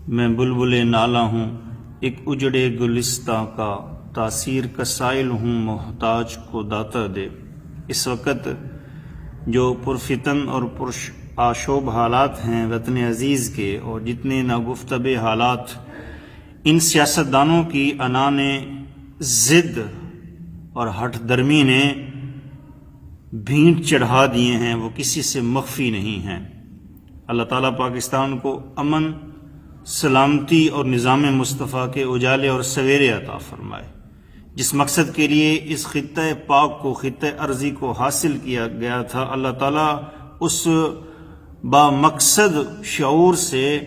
میں بلبل نالا ہوں ایک اجڑے گلستاں کا، تاثیر کا سائل ہوں محتاج کو داتا دے۔ اس وقت جو پرفتن اور پرآشوب حالات ہیں وطن عزیز کے، اور جتنے ناگفتبے حالات ان سیاستدانوں کی عنان ضد اور ہٹ درمی نے بھینٹ چڑھا دیے ہیں، وہ کسی سے مخفی نہیں ہیں۔ اللہ تعالیٰ پاکستان کو امن، سلامتی اور نظام مصطفیٰ کے اجالے اور سویرے عطا فرمائے۔ جس مقصد کے لیے اس خطہ پاک کو، خطہ ارضی کو حاصل کیا گیا تھا، اللہ تعالیٰ اس با مقصد شعور سے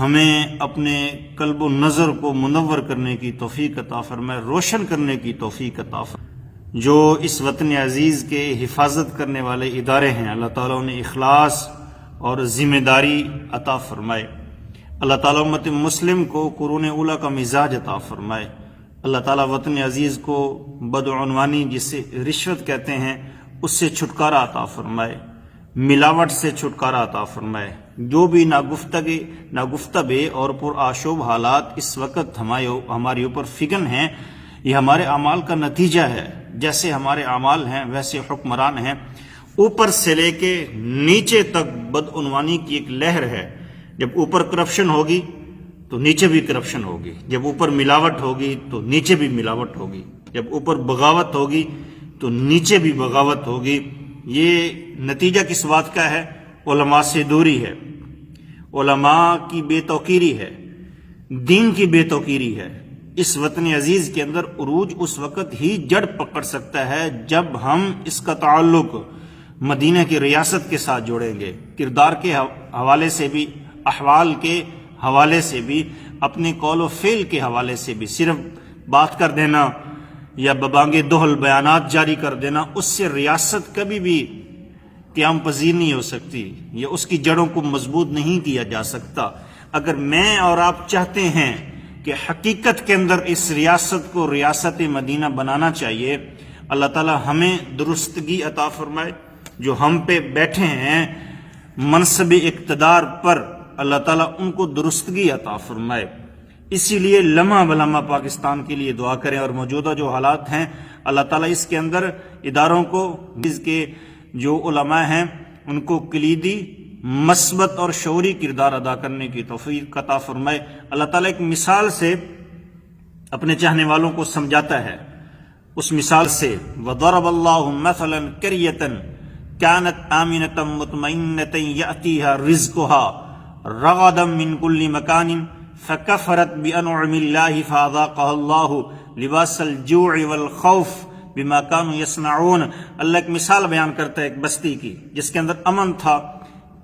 ہمیں اپنے قلب و نظر کو منور کرنے کی توفیق عطا فرمائے، روشن کرنے کی توفیق عطا فرمائے۔ جو اس وطن عزیز کے حفاظت کرنے والے ادارے ہیں، اللہ تعالیٰ انہیں اخلاص اور ذمہ داری عطا فرمائے۔ اللہ تعالیٰ امت مسلم کو قرون اولیٰ کا مزاج عطا فرمائے۔ اللہ تعالیٰ وطن عزیز کو بدعنوانی، جسے رشوت کہتے ہیں، اس سے چھٹکارا عطا فرمائے، ملاوٹ سے چھٹکارا عطا فرمائے۔ جو بھی ناگفتبے اور پرآشوب حالات اس وقت ہمارے اوپر فگن ہیں، یہ ہمارے اعمال کا نتیجہ ہے۔ جیسے ہمارے اعمال ہیں ویسے حکمران ہیں۔ اوپر سے لے کے نیچے تک بدعنوانی کی ایک لہر ہے۔ جب اوپر کرپشن ہوگی تو نیچے بھی کرپشن ہوگی، جب اوپر ملاوٹ ہوگی تو نیچے بھی ملاوٹ ہوگی، جب اوپر بغاوت ہوگی تو نیچے بھی بغاوت ہوگی۔ یہ نتیجہ کس بات کا ہے؟ علماء سے دوری ہے، علماء کی بے توقیری ہے، دین کی بے توقیری ہے۔ اس وطن عزیز کے اندر عروج اس وقت ہی جڑ پکڑ سکتا ہے جب ہم اس کا تعلق مدینہ کی ریاست کے ساتھ جوڑیں گے، کردار کے حوالے سے بھی، احوال کے حوالے سے بھی، اپنے قول و فعل کے حوالے سے بھی۔ صرف بات کر دینا یا ببانگ دہل بیانات جاری کر دینا، اس سے ریاست کبھی بھی قیام پذیر نہیں ہو سکتی، یا اس کی جڑوں کو مضبوط نہیں کیا جا سکتا۔ اگر میں اور آپ چاہتے ہیں کہ حقیقت کے اندر اس ریاست کو ریاست مدینہ بنانا چاہیے، اللہ تعالی ہمیں درستگی عطا فرمائے۔ جو ہم پہ بیٹھے ہیں منصب اقتدار پر، اللہ تعالیٰ ان کو درستگی عطا فرمائے۔ اسی لیے لمحہ بلمحہ پاکستان کے لیے دعا کریں، اور موجودہ جو حالات ہیں اللہ تعالیٰ اس کے اندر اداروں کو، اس کے جو علماء ہیں ان کو کلیدی مثبت اور شعوری کردار ادا کرنے کی توفیق عطا فرمائے۔ اللہ تعالیٰ ایک مثال سے اپنے چاہنے والوں کو سمجھاتا ہے۔ اس مثال سے وَضَرَبَ اللَّهُ مَثَلًا قَرْيَةً كَانَتْ آمِنَةً مُطْمَئِنَّةً يَأْتِيهَا رِزْقُهَا رَغَدًا مِنْ كُلِّ مَكَانٍ فَكَفَرَتْ بِأَنْعُمِ اللَّهِ فَأَذَاقَهَا اللَّهُ لِبَاسَ الْجُوعِ وَالْخَوْفِ بِمَا كَانُوا يَصْنَعُونَ۔ اللہ ایک مثال بیان کرتا ہے ایک بستی کی، جس کے اندر امن تھا،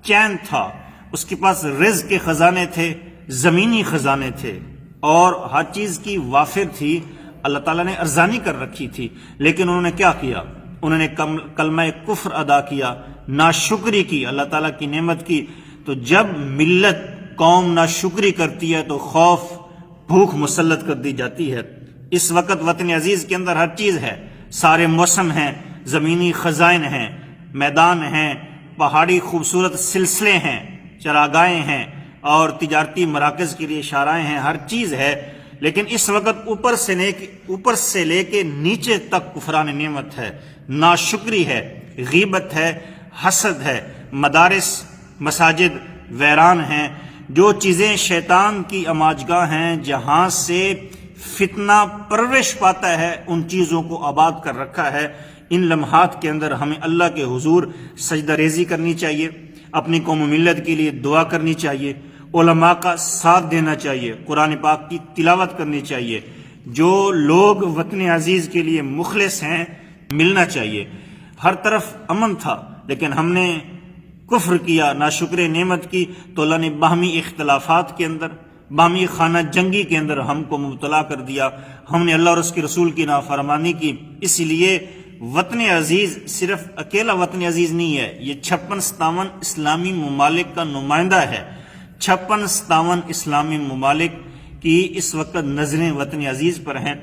چین تھا، اس کے پاس رزق کے خزانے تھے، زمینی خزانے تھے، اور ہر چیز کی وافر تھی۔ اللہ تعالیٰ نے ارزانی کر رکھی تھی، لیکن انہوں نے کیا کیا؟ انہوں نے کلمہ کفر ادا کیا، ناشکری کی، اللہ تعالیٰ کی نعمت کی۔ تو جب ملت، قوم ناشکری کرتی ہے تو خوف، بھوک مسلط کر دی جاتی ہے۔ اس وقت وطن عزیز کے اندر ہر چیز ہے، سارے موسم ہیں، زمینی خزائن ہیں، میدان ہیں، پہاڑی خوبصورت سلسلے ہیں، چراگاہیں ہیں، اور تجارتی مراکز کے لیے شاہراہیں ہیں، ہر چیز ہے۔ لیکن اس وقت اوپر سے لے کے نیچے تک کفران نعمت ہے، ناشکری ہے، غیبت ہے، حسد ہے، مدارس، مساجد ویران ہیں۔ جو چیزیں شیطان کی اماجگاہ ہیں، جہاں سے فتنہ پرورش پاتا ہے، ان چیزوں کو آباد کر رکھا ہے۔ ان لمحات کے اندر ہمیں اللہ کے حضور سجدہ ریزی کرنی چاہیے، اپنی قوم و ملت کے لیے دعا کرنی چاہیے، علماء کا ساتھ دینا چاہیے، قرآن پاک کی تلاوت کرنی چاہیے۔ جو لوگ وطن عزیز کے لیے مخلص ہیں، ملنا چاہیے۔ ہر طرف امن تھا، لیکن ہم نے کفر کیا، ناشکر نعمت کی، تو اللہ نے باہمی اختلافات کے اندر، باہمی خانہ جنگی کے اندر ہم کو مبتلا کر دیا۔ ہم نے اللہ اور اس کے رسول کی نافرمانی کی۔ اس لیے وطن عزیز صرف اکیلا وطن عزیز نہیں ہے، یہ 56-57 اسلامی ممالک کا نمائندہ ہے۔ 56-57 اسلامی ممالک کی اس وقت نظریں وطن عزیز پر ہیں۔